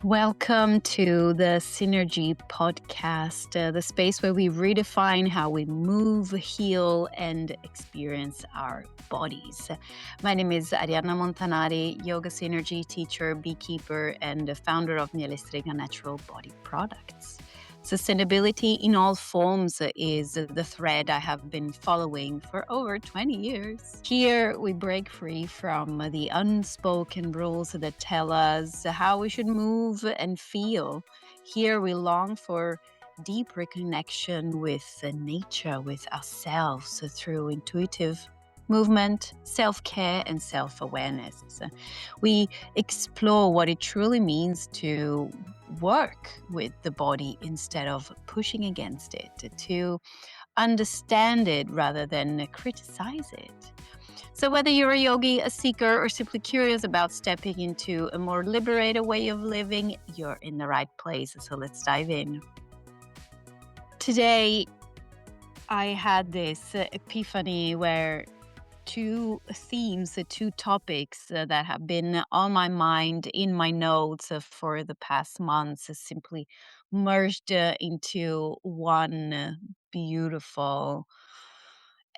Welcome to the Synergy podcast, the space where we redefine how we move, heal, and experience our bodies. My name is Arianna Montanari, yoga synergy teacher, beekeeper, and the founder of Mielestringa Natural Body Products. Sustainability in all forms is the thread I have been following for over 20 years. Here, we break free from the unspoken rules that tell us how we should move and feel. Here, we long for deep reconnection with nature, with ourselves through intuitive movement, self-care, and self-awareness. We explore what it truly means to work with the body instead of pushing against it, to understand it rather than criticize it. So whether you're a yogi, a seeker, or simply curious about stepping into a more liberated way of living, you're in the right place. So let's dive in. Today, I had this epiphany where two themes, two topics that have been on my mind in my notes for the past months simply merged into one beautiful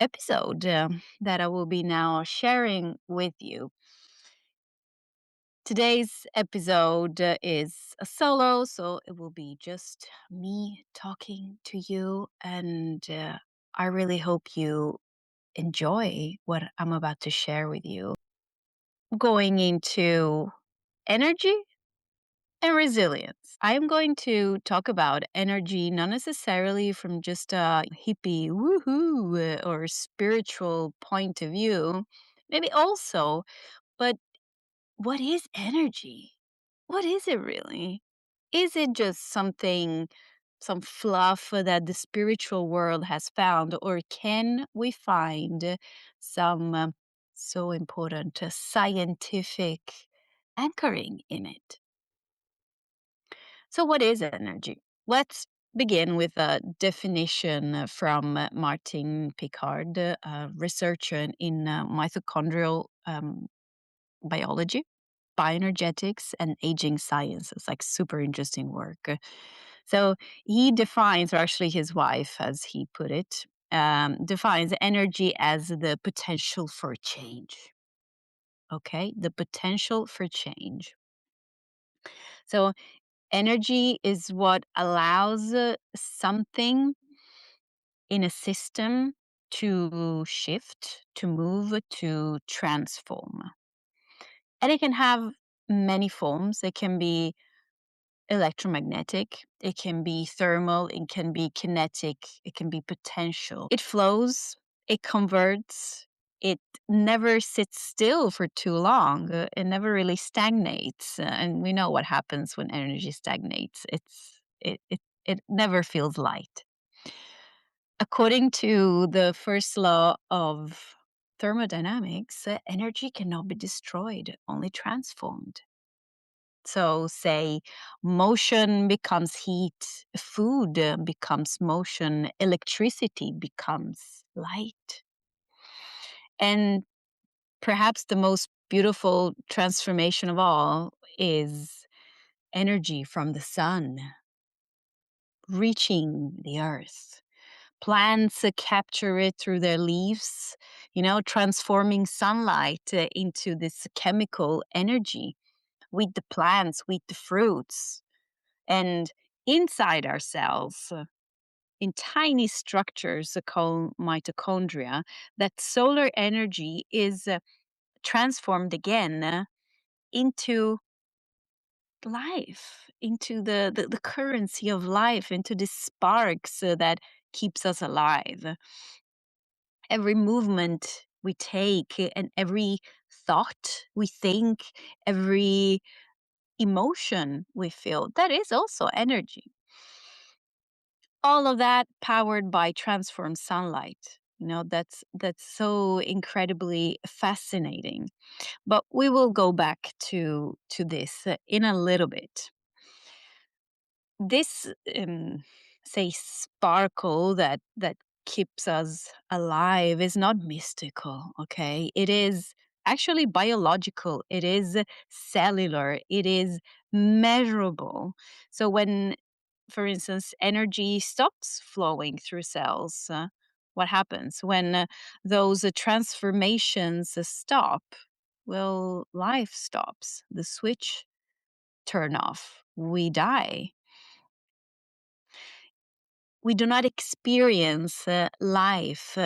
episode that I will be now sharing with you. Today's episode is a solo, so it will be just me talking to you, and I really hope you enjoy what I'm about to share with you. Going into energy and resilience. I am going to talk about energy, not necessarily from just a hippie woohoo or spiritual point of view, maybe also, but what is energy? What is it really? Is it just something, some fluff that the spiritual world has found, or can we find some so important scientific anchoring in it? So, what is energy? Let's begin with a definition from Martin Picard, a researcher in mitochondrial biology, bioenergetics, and aging science. It's like super interesting work. So he defines, or actually his wife, as he put it, defines energy as the potential for change. Okay, the potential for change. So energy is what allows something in a system to shift, to move, to transform. And it can have many forms. It can be electromagnetic, it can be thermal, it can be kinetic, it can be potential. It flows, it converts, it never sits still for too long. It never really stagnates. And we know what happens when energy stagnates. It never feels light. According to the first law of thermodynamics, energy cannot be destroyed, only transformed. So, say motion becomes heat, food becomes motion, electricity becomes light. And perhaps the most beautiful transformation of all is energy from the sun reaching the earth. Plants capture it through their leaves, transforming sunlight into this chemical energy. With the plants, with the fruits, and inside our cells, in tiny structures called mitochondria, that solar energy is transformed again into life, into the currency of life, into the sparks that keeps us alive. Every movement we take and every thought we think, every emotion we feel, that is also energy. All of that powered by transformed sunlight. That's so incredibly fascinating. But we will go back to this in a little bit. This say sparkle that keeps us alive is not mystical, okay? It is actually biological. It is cellular. It is measurable. So when, for instance, energy stops flowing through cells, what happens when those transformations stop? Well, life stops. The switch turn off. We die. We do not experience life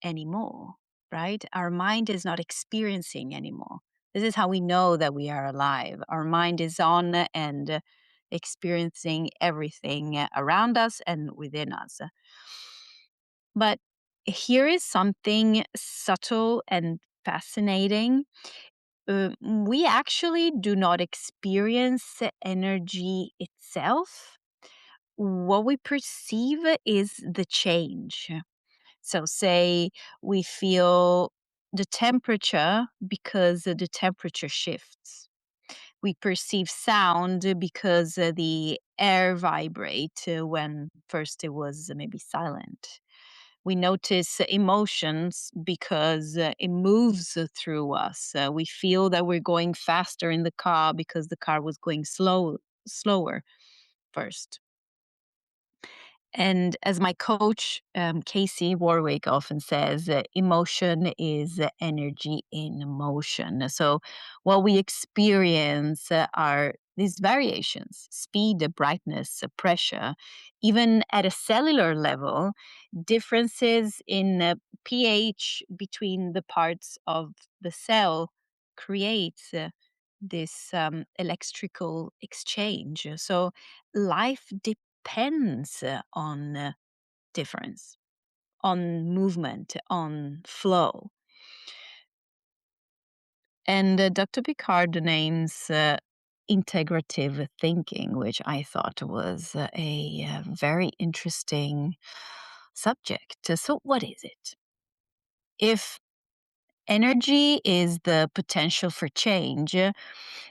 anymore, right? Our mind is not experiencing anymore. This is how we know that we are alive. Our mind is on and experiencing everything around us and within us. But here is something subtle and fascinating. We actually do not experience energy itself. What we perceive is the change. So, say we feel the temperature because the temperature shifts. We perceive sound because the air vibrates when first it was maybe silent. We notice emotions because it moves through us. We feel that we're going faster in the car because the car was going slower first. And as my coach, Casey Warwick, often says, emotion is energy in motion. So, what we experience are these variations: speed, brightness, pressure, even at a cellular level, differences in pH between the parts of the cell creates this electrical exchange. So, life depends on difference, on movement, on flow. And Dr. Picard names integrative thinking, which I thought was a very interesting subject. So, what is it? If energy is the potential for change,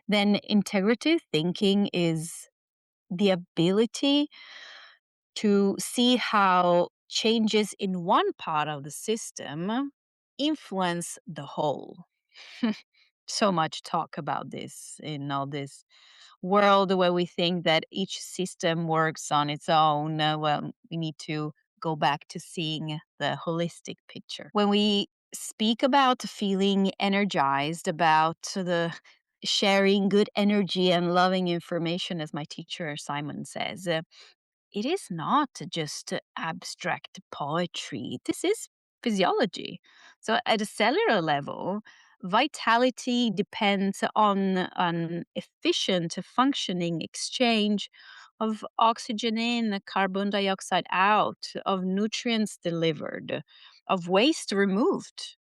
then integrative thinking is the ability to see how changes in one part of the system influence the whole. So much talk about this in all this world where we think that each system works on its own. Well, we need to go back to seeing the holistic picture. When we speak about feeling energized, about the sharing good energy and loving information, as my teacher Simon says, it is not just abstract poetry. This is physiology. So, at a cellular level, vitality depends on an efficient functioning exchange of oxygen in, carbon dioxide out, of nutrients delivered, of waste removed,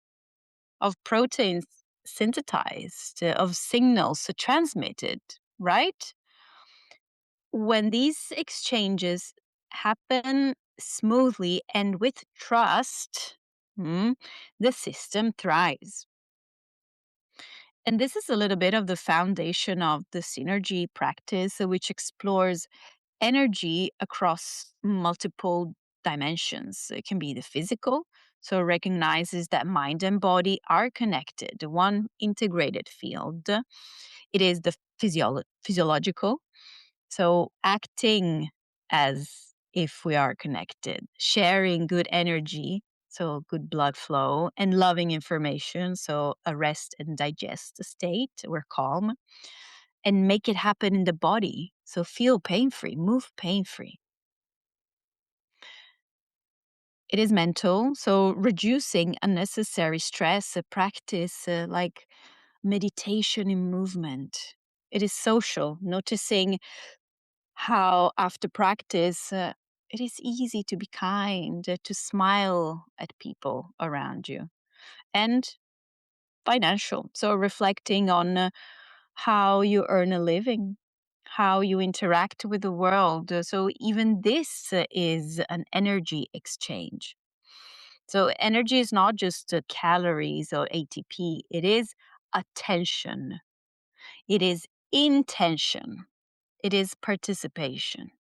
of proteins synthesized, of signals transmitted, right? When these exchanges happen smoothly and with trust, the system thrives. And this is a little bit of the foundation of the synergy practice, which explores energy across multiple dimensions. It can be the physical, so it recognizes that mind and body are connected, one integrated field. It is the physiological, so acting as if we are connected, sharing good energy, so good blood flow, and loving information, so a rest and digest state, we're calm, and make it happen in the body. So feel pain free, move pain free. It is mental, so reducing unnecessary stress, a practice like meditation in movement. It is social, noticing how after practice it is easy to be kind, to smile at people around you, and financial. So reflecting on how you earn a living, how you interact with the world. So even this is an energy exchange. So energy is not just calories or ATP, it is attention, it is intention, it is participation.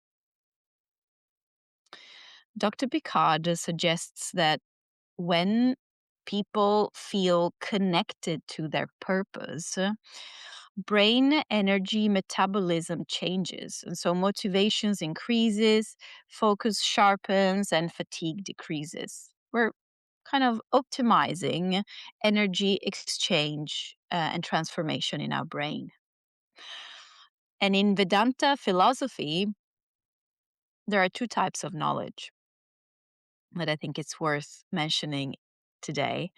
Dr. Picard suggests that when people feel connected to their purpose, brain energy metabolism changes. And so motivations increases, focus sharpens, and fatigue decreases. We're kind of optimizing energy exchange and transformation in our brain. And in Vedanta philosophy, there are two types of knowledge that I think it's worth mentioning today.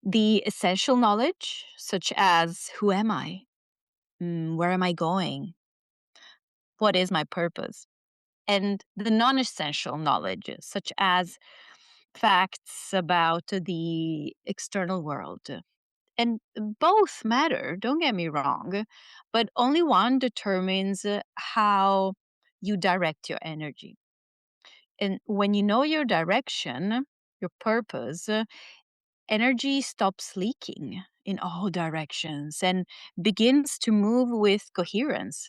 The essential knowledge, such as who am I? Where am I going? What is my purpose? And the non essential knowledge, such as facts about the external world. And both matter, don't get me wrong, but only one determines how you direct your energy. And when you know your direction, your purpose, energy stops leaking in all directions and begins to move with coherence.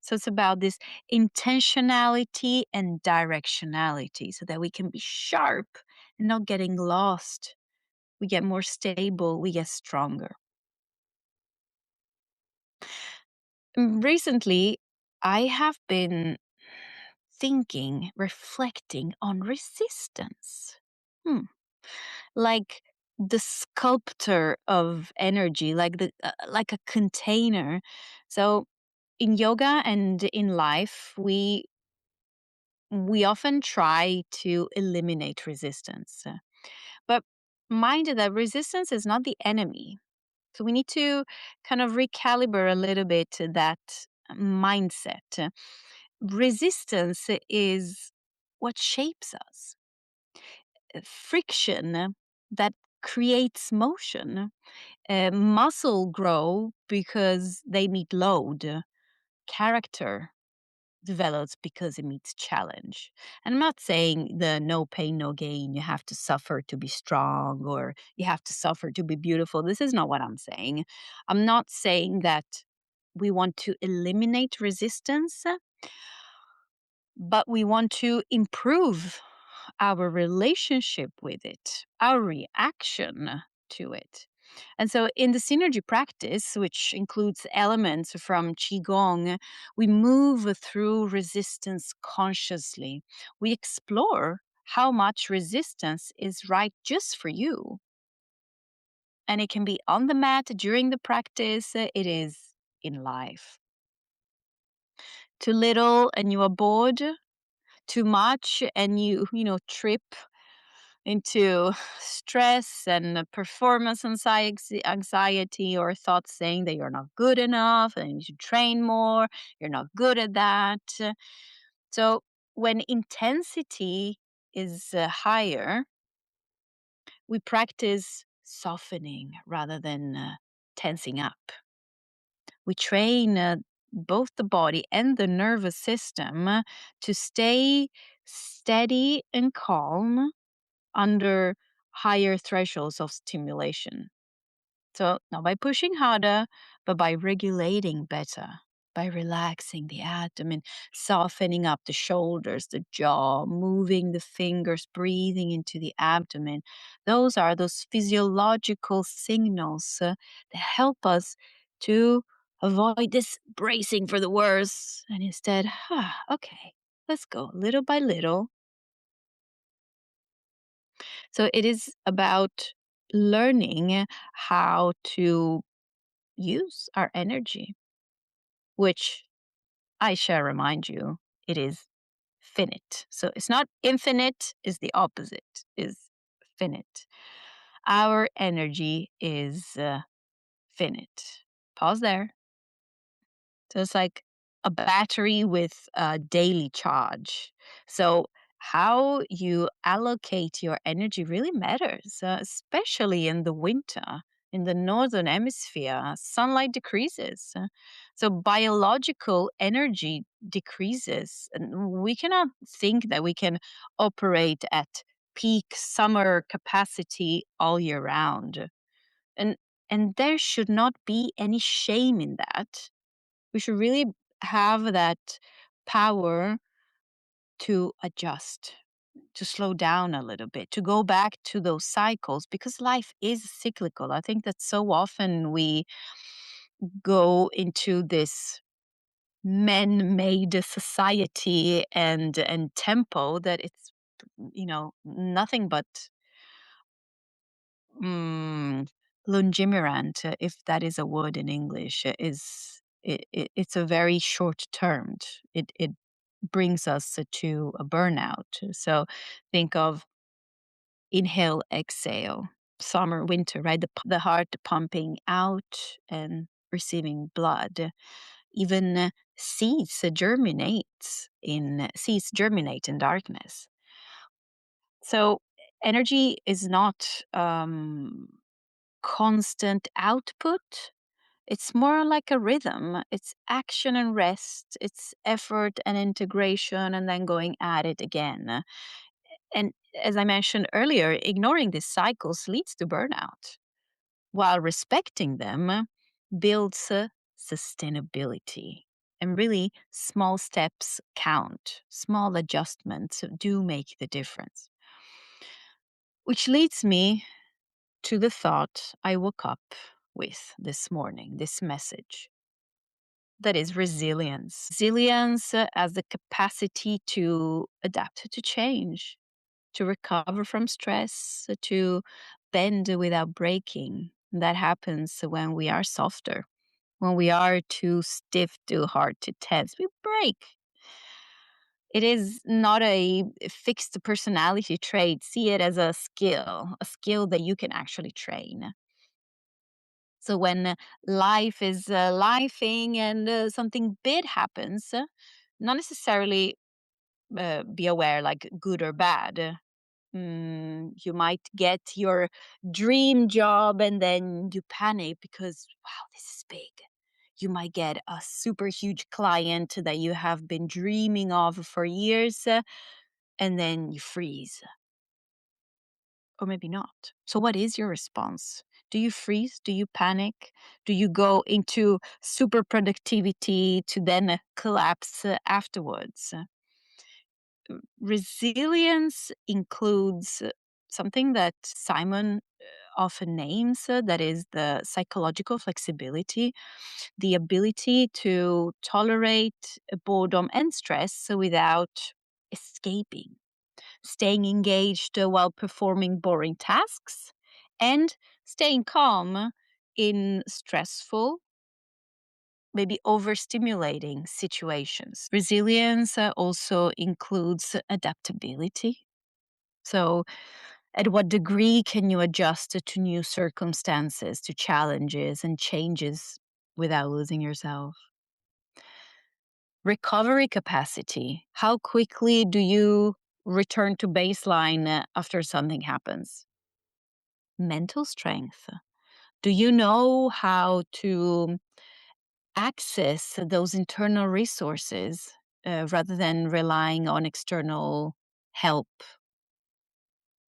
So it's about this intentionality and directionality so that we can be sharp and not getting lost. We get more stable, we get stronger. Recently, I have been thinking, reflecting on resistance. Hmm. Like the sculptor of energy, like a container. So in yoga and in life, we often try to eliminate resistance. But mind that resistance is not the enemy. So we need to kind of recalibrate a little bit that mindset. Resistance is what shapes us. Friction that creates motion. Muscle grow because they meet load. Character develops because it meets challenge. And I'm not saying the no pain, no gain, you have to suffer to be strong or you have to suffer to be beautiful. This is not what I'm saying. I'm not saying that we want to eliminate resistance, but we want to improve our relationship with it, our reaction to it. And so, in the synergy practice, which includes elements from Qigong, we move through resistance consciously. We explore how much resistance is right just for you. And it can be on the mat during the practice, it is in life. Too little and you are bored, too much and you trip into stress and performance anxiety or thoughts saying that you're not good enough and you should train more, you're not good at that. So when intensity is higher, we practice softening rather than tensing up. We train both the body and the nervous system to stay steady and calm under higher thresholds of stimulation. So, not by pushing harder, but by regulating better, by relaxing the abdomen, softening up the shoulders, the jaw, moving the fingers, breathing into the abdomen. Those are those physiological signals that help us to avoid this bracing for the worst and instead, okay, let's go little by little. So it is about learning how to use our energy, which I shall remind you, it is finite. So it's not infinite, is the opposite, is finite. Our energy is finite. Pause there. So it's like a battery with a daily charge. So how you allocate your energy really matters, especially in the winter. In the northern hemisphere, sunlight decreases. So biological energy decreases. And we cannot think that we can operate at peak summer capacity all year round. And and there should not be any shame in that. We should really have that power to adjust, to slow down a little bit, to go back to those cycles because life is cyclical. I think that so often go into this man-made society and tempo that it's nothing but mm, lungimirant, if that is a word in English, it's a very short termed. It brings us to a burnout. So think of inhale, exhale, summer, winter, right? The heart pumping out and receiving blood. Even seeds germinate in darkness. So energy is not constant output. It's more like a rhythm. It's action and rest. It's effort and integration, and then going at it again. And as I mentioned earlier, ignoring these cycles leads to burnout, while respecting them builds sustainability. And really, small steps count. Small adjustments do make the difference. Which leads me to the thought I woke up with this morning, this message. That is resilience. Resilience as the capacity to adapt to change, to recover from stress, to bend without breaking. That happens when we are softer, when we are too stiff, too hard, too tense. We break. It is not a fixed personality trait. See it as a skill that you can actually train. So when life is lifing and something big happens, not necessarily be aware like good or bad. You might get your dream job and then you panic because, wow, this is big. You might get a super huge client that you have been dreaming of for years, and then you freeze. Or maybe not. So, what is your response? Do you freeze? Do you panic? Do you go into super productivity to then collapse afterwards? Resilience includes something that Simon often names, that is the psychological flexibility, the ability to tolerate boredom and stress without escaping, staying engaged while performing boring tasks, and staying calm in stressful, maybe overstimulating situations. Resilience also includes adaptability. So, at what degree can you adjust to new circumstances, to challenges and changes without losing yourself? Recovery capacity. How quickly do you return to baseline after something happens? Mental strength. Do you know how to access those internal resources rather than relying on external help?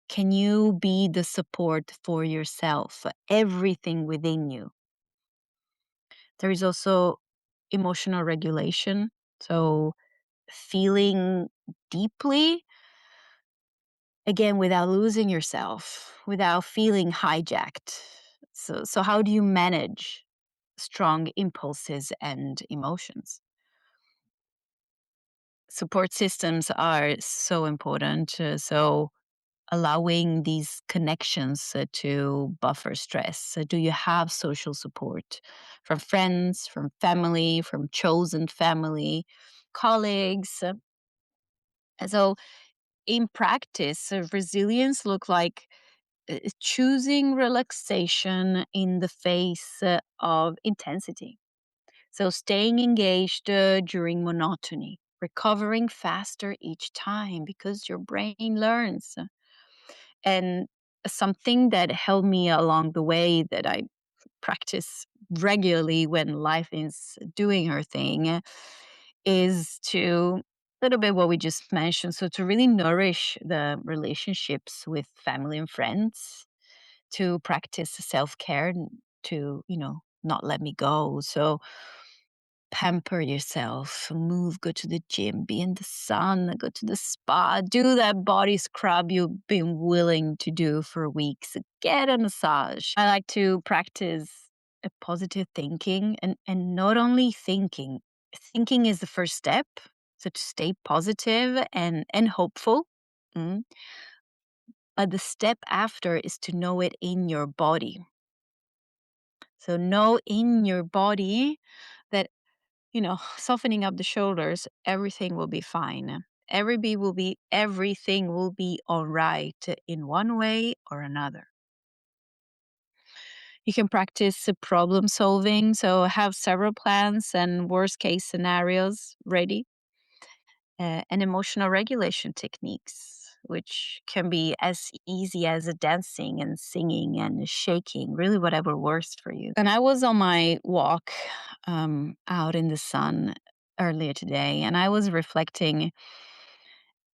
Can you be the support for yourself, everything within you? There is also emotional regulation. So, feeling deeply, again, without losing yourself, without feeling hijacked. So how do you manage strong impulses and emotions? Support systems are so important. So, allowing these connections to buffer stress. So do you have social support from friends, from family, from chosen family, colleagues? And so, in practice, resilience look like choosing relaxation in the face of intensity. So, staying engaged during monotony, recovering faster each time because your brain learns. And something that helped me along the way that I practice regularly when life is doing her thing is to little bit what we just mentioned. So to really nourish the relationships with family and friends, to practice self-care, to, not let me go. So pamper yourself, move, go to the gym, be in the sun, go to the spa, do that body scrub you've been willing to do for weeks, get a massage. I like to practice a positive thinking, and not only thinking. Thinking is the first step, so to stay positive and hopeful. Mm. But the step after is to know it in your body. So know in your body that, softening up the shoulders, everything will be fine. Everything will be all right in one way or another. You can practice problem solving, so have several plans and worst case scenarios ready, and emotional regulation techniques, which can be as easy as a dancing and singing and shaking, really whatever works for you. And I was on my walk out in the sun earlier today, and I was reflecting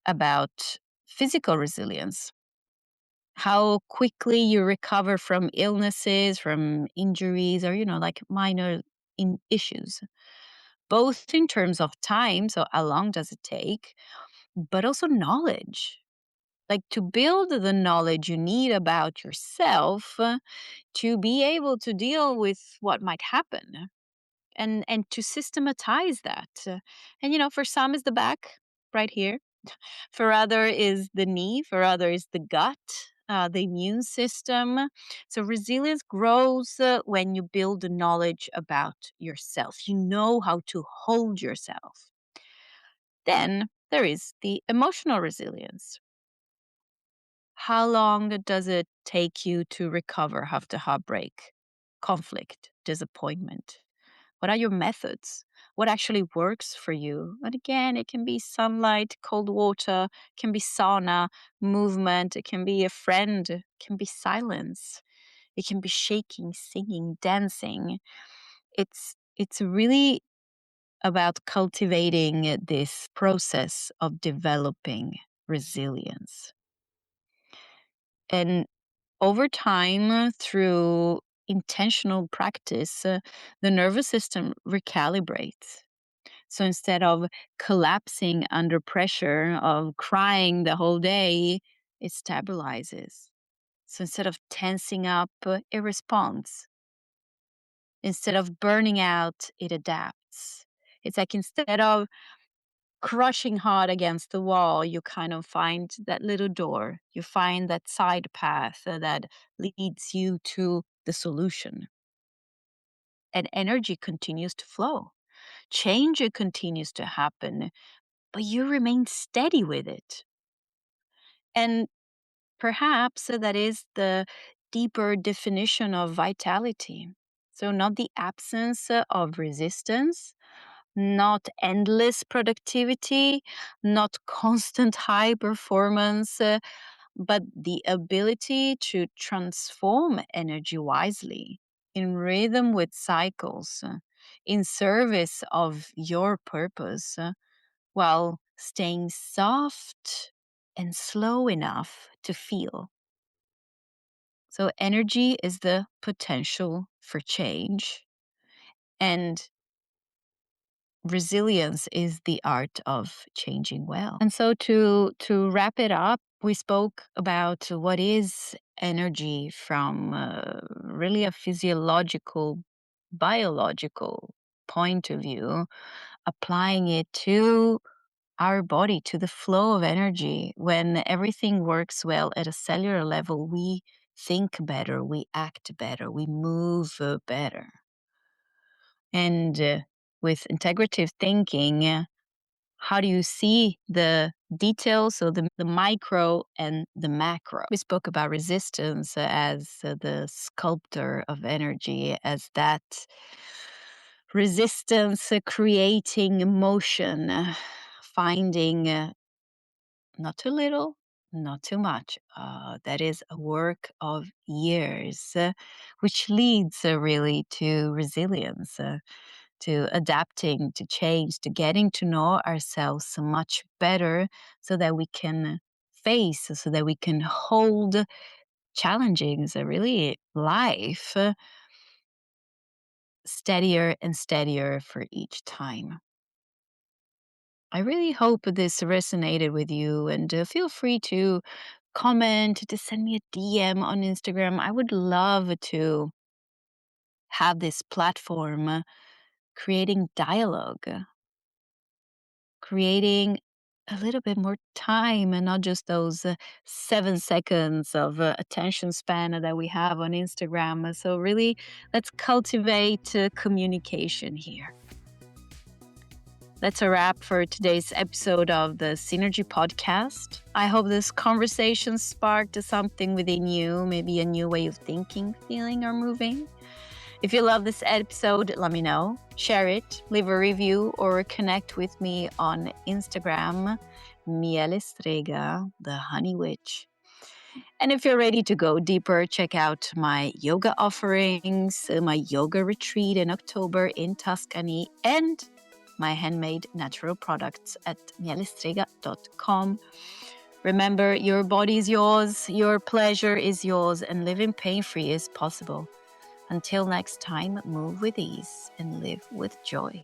about physical resilience, how quickly you recover from illnesses, from injuries, or, like minor issues, both in terms of time, so how long does it take, but also knowledge. Like to build the knowledge you need about yourself to be able to deal with what might happen, and to systematize that. And for some is the back right here, for other is the knee, for other is the gut, the immune system. So resilience grows when you build the knowledge about yourself. You know how to hold yourself. Then there is the emotional resilience. How long does it take you to recover after heartbreak, conflict, disappointment? What are your methods? What actually works for you? And again, it can be sunlight, cold water, it can be sauna, movement, it can be a friend, it can be silence, it can be shaking, singing, dancing. It's really about cultivating this process of developing resilience. And over time, through intentional practice, the nervous system recalibrates. So instead of collapsing under pressure, of crying the whole day, it stabilizes. So instead of tensing up, it responds. Instead of burning out, it adapts. It's like instead of crushing hard against the wall, you kind of find that little door. You find that side path that leads you to the solution. And energy continues to flow. Change continues to happen, but you remain steady with it. And perhaps that is the deeper definition of vitality. So, not the absence of resistance, not endless productivity, not constant high performance, but the ability to transform energy wisely, in rhythm with cycles, in service of your purpose, while staying soft and slow enough to feel. So, energy is the potential for change, and resilience is the art of changing well. And so, to wrap it up, we spoke about what is energy from really a physiological, biological point of view, applying it to our body, to the flow of energy. When everything works well at a cellular level, we think better, we act better, we move better. And with integrative thinking, how do you see the details, so the micro and the macro? We spoke about resistance as the sculptor of energy, as that resistance creating motion, finding not too little, not too much. That is a work of years, which leads really to resilience, to adapting, to change, to getting to know ourselves much better so that we can face, so that we can hold challenging, really life steadier and steadier for each time. I really hope this resonated with you, and feel free to comment, to send me a DM on Instagram. I would love to have this platform, creating dialogue, creating a little bit more time and not just those 7 seconds of attention span that we have on Instagram. So, really, let's cultivate communication here. That's a wrap for today's episode of the Synergy Podcast. I hope this conversation sparked something within you, maybe a new way of thinking, feeling, or moving. If you love this episode, let me know. Share it, leave a review, or connect with me on Instagram, Miele Strega, the Honey Witch. And if you're ready to go deeper, check out my yoga offerings, my yoga retreat in October in Tuscany, and my handmade natural products at mielestrega.com. Remember, your body is yours, your pleasure is yours, and living pain-free is possible. Until next time, move with ease and live with joy.